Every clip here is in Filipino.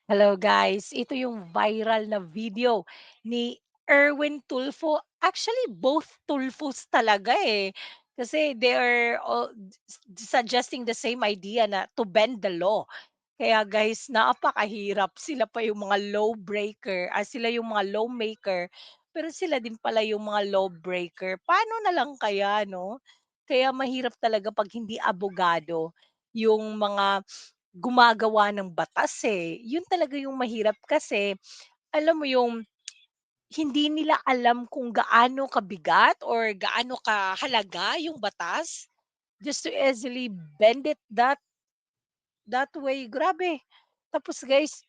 Hello guys, ito yung viral na video ni Erwin Tulfo. Actually, both Tulfos talaga eh. Kasi they are all suggesting the same idea na to bend the law. Kaya guys, napakahirap. Sila pa yung mga law breaker, sila yung mga lawmaker, pero sila din pala yung mga law breaker. Paano na lang kaya, no? Kaya mahirap talaga pag hindi abogado yung mga gumagawa ng batas, eh. Yun talaga yung mahirap kasi alam mo yung hindi nila alam kung gaano kabigat or gaano kahalaga yung batas just to easily bend it that way, grabe. Tapos guys,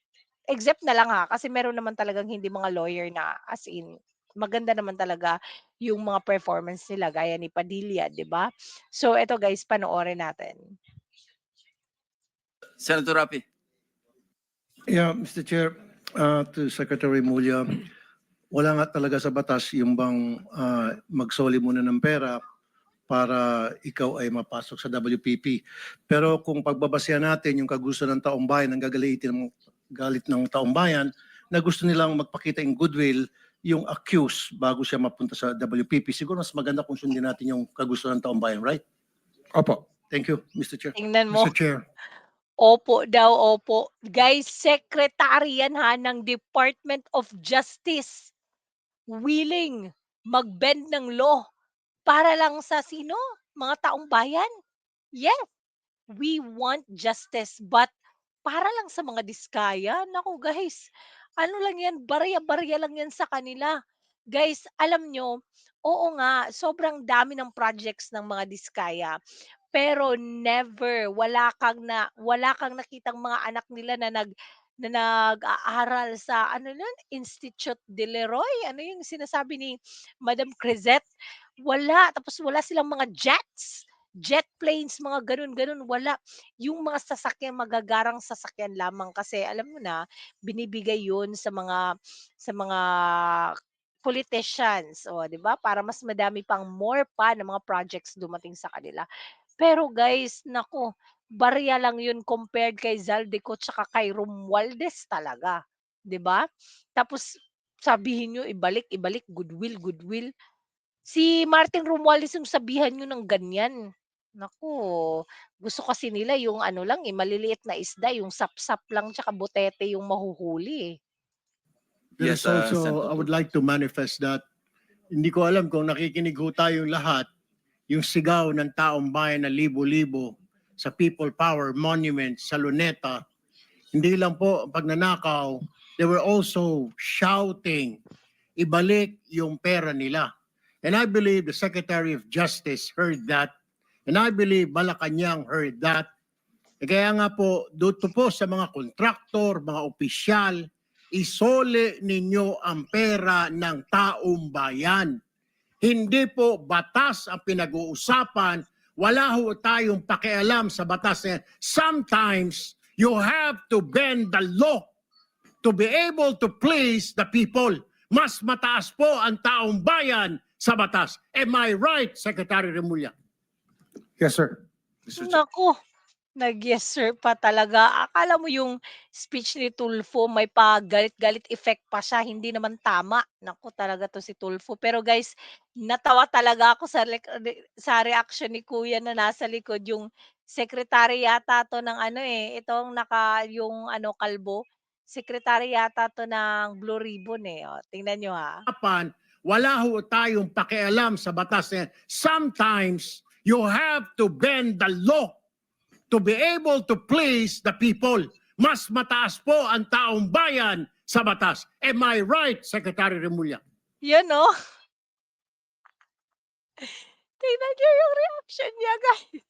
except na lang, kasi meron naman talagang hindi mga lawyer na as in maganda naman talaga yung mga performance nila gaya ni Padilla, 'di ba? So eto guys, panoorin natin. Senator Rapi. Yeah, Mr. Chair, to Secretary Mulya, wala nga talaga sa batas yung bang magsoli muna ng pera para ikaw ay mapasok sa WPP. Pero kung pagbabasehan natin yung kagusto ng taong bayan, ang galit ng taong bayan, na gusto nilang magpakita ng goodwill yung accused bago siya mapunta sa WPP. Siguro mas maganda kung sundin natin yung kagusto ng taong bayan, right? Opo. Thank you, Mr. Chair. Tingnan mo. Mr. Chair. Opo daw, opo. Guys, secretary yan ng Department of Justice. Willing mag-bend ng law para lang sa sino? Mga taong bayan? Yes, we want justice but para lang sa mga diskaya, naku guys, ano lang yan, barya-barya lang yan sa kanila. Guys, alam nyo, oo nga, sobrang dami ng projects ng mga diskaya. Pero never, wala kang nakitang mga anak nila na nag-aaral sa ano nun, Institut de Leroy, ano yung sinasabi ni Madam Crisette? Wala, tapos wala silang mga jets, jet planes, mga gano'n-gano'n, wala. Yung mga sasakyan, magagarang sasakyan lamang kasi alam mo na, binibigay yun sa mga politicians, o 'di ba? Para mas madami pang more pa na mga projects dumating sa kanila. Pero guys, naku, barya lang yun compared kay Zaldico tsaka kay Romualdez talaga, 'di ba? Tapos sabihin niyo ibalik, goodwill, goodwill. Si Martin Romualdez yung sabihan niyo ng ganyan, naku, gusto kasi nila yung ano lang, maliliit na isda, yung sapsap lang tsaka botete yung mahuhuli, eh. There Yes, is also, Senator I would Tulfo. like to manifest that hindi ko alam kung nakikinig ho tayong lahat, yung sigaw ng taong bayan na libo-libo sa People Power Monument sa Luneta, hindi lang po ang pagnanakaw, they were also shouting, ibalik yung pera nila. And I believe the Secretary of Justice heard that. And I believe Malacanang heard that. Kaya nga po, dito po sa mga kontraktor, mga opisyal, isole ninyo ang pera ng taong bayan. Hindi po batas ang pinag-uusapan. Wala ho tayong pakialam sa batas. Sometimes, you have to bend the law to be able to please the people. Mas mataas po ang taong bayan sa batas. Am I right, Secretary Remulla? Yes, sir. Mr. Chair. Naku, nag-yes sir pa talaga. Akala mo yung speech ni Tulfo may pagalit-galit effect pa siya, hindi naman tama. Naku, talaga 'to si Tulfo. Pero guys, natawa talaga ako sa reaction ni kuya na nasa likod, yung secretary yata 'to ng ano, itong yung ano, kalbo, secretary yata 'to ng Blue Ribbon, eh. Oh, tingnan niyo, ha. Wala ho tayong pakialam sa batas. Sometimes, you have to bend the law to be able to please the people. Mas mataas po ang taong bayan sa batas. Am I right, Secretary Remulla? Yan, oh. Tingnan niyo yung reaction niya, guys.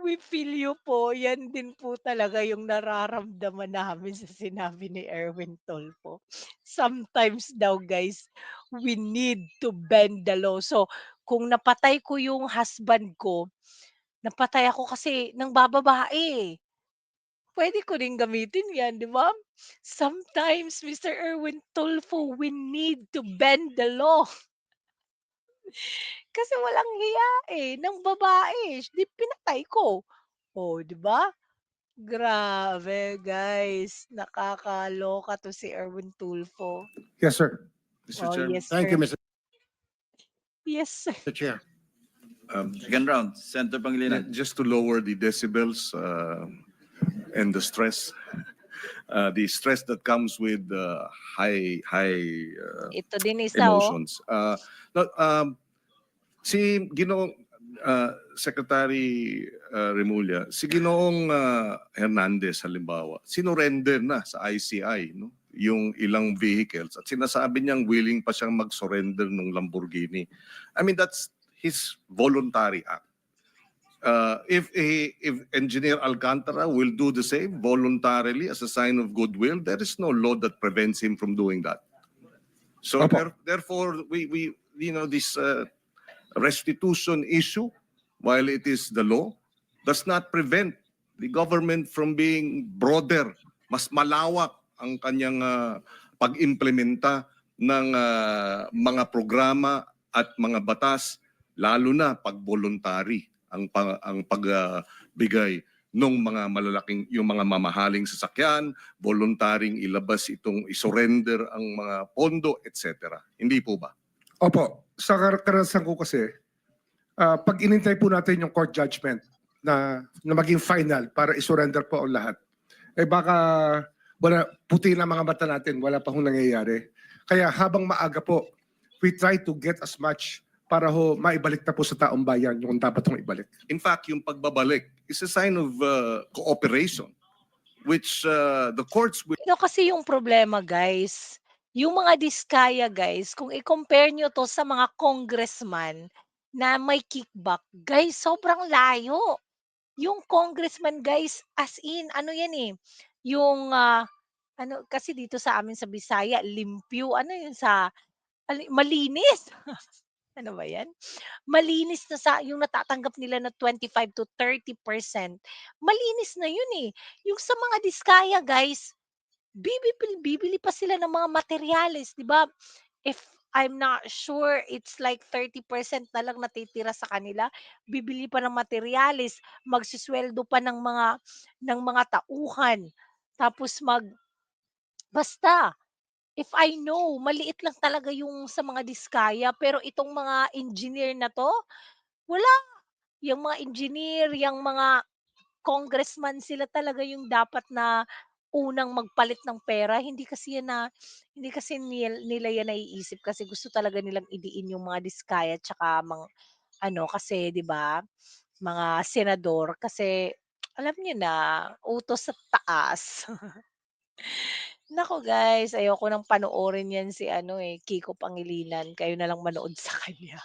We feel you po. Yan din po talaga yung nararamdaman namin sa sinabi ni Erwin Tulfo. Sometimes daw guys, we need to bend the law. So, kung napatay ko yung husband ko, napatay ako kasi ng bababae. Pwede ko rin gamitin yan, di ba? Sometimes, Mr. Erwin Tulfo, we need to bend the law. Kasi walang hiya, ng babae. Di pinatay ko. Oh, di ba? Grabe guys, nakakaloka 'to si Erwin Tulfo. Yes, sir. Mr. Oh, Chairman. yes Thank you, sir. Mr. Yes sir. Chair. Second round, Senator Pangilinan. Just to lower the decibels and the stress that comes with high Ito din isa oh. emotions. No, si Ginoong Secretary Remulla, si Ginoong Hernandez halimbawa, sinurrender na sa ICI, no? Yung ilang vehicles at sinasabi niyang willing pa siyang mag-surrender ng Lamborghini. I mean, that's his voluntary act. If Engineer Alcantara will do the same voluntarily as a sign of goodwill, there is no law that prevents him from doing that. So Opo. therefore, we this restitution issue, while it is the law, does not prevent the government from being broader, mas malawak ang kanyang pag-implementa ng mga programa at mga batas, lalo na pag voluntary ang pagbigay ng mga malalaking, yung mga mamahaling sasakyan, voluntaring ilabas itong isurrender ang mga pondo, etc. Hindi po ba? Opo, sa karanasan ko kasi, pag inintay po natin yung court judgment na maging final para isurrender po ang lahat, eh baka wala, puti na mga mata natin, wala pa hong nangyayari. Kaya habang maaga po, we try to get as much para ho maibalik na po sa taong bayan yung dapat hong ibalik. In fact, yung pagbabalik is a sign of cooperation, which the courts will Ito kasi yung problema guys, yung mga diskaya guys, kung i-compare nyo 'to sa mga congressman na may kickback, guys sobrang layo. Yung congressman guys, as in ano yan, eh, yung, ano kasi dito sa amin sa Bisaya limpyo, ano yun sa malinis. Ano ba yan? Malinis na sa yung natatanggap nila na 25 to 30%, malinis na yun, eh. Yung sa mga diskaya guys, bibili pa sila ng mga materyales, 'di ba? If I'm not sure, it's like 30% na lang natitira sa kanila, bibili pa ng materyales, magsusweldo pa ng mga tauhan, tapos basta, if I know, maliit lang talaga yung sa mga diskaya, pero itong mga engineer na 'to, wala. Yang mga engineer, yang mga congressman, sila talaga yung dapat na unang magpalit ng pera. Hindi kasi nila yan naiisip kasi gusto talaga nilang idiin yung mga diskaya tsaka ano kasi 'di ba, mga senador kasi alam niyo na, utos sa taas. Naku guys, ayoko ng panoorin yan si ano, eh, Kiko Pangilinan, kayo na lang manood sa kanya.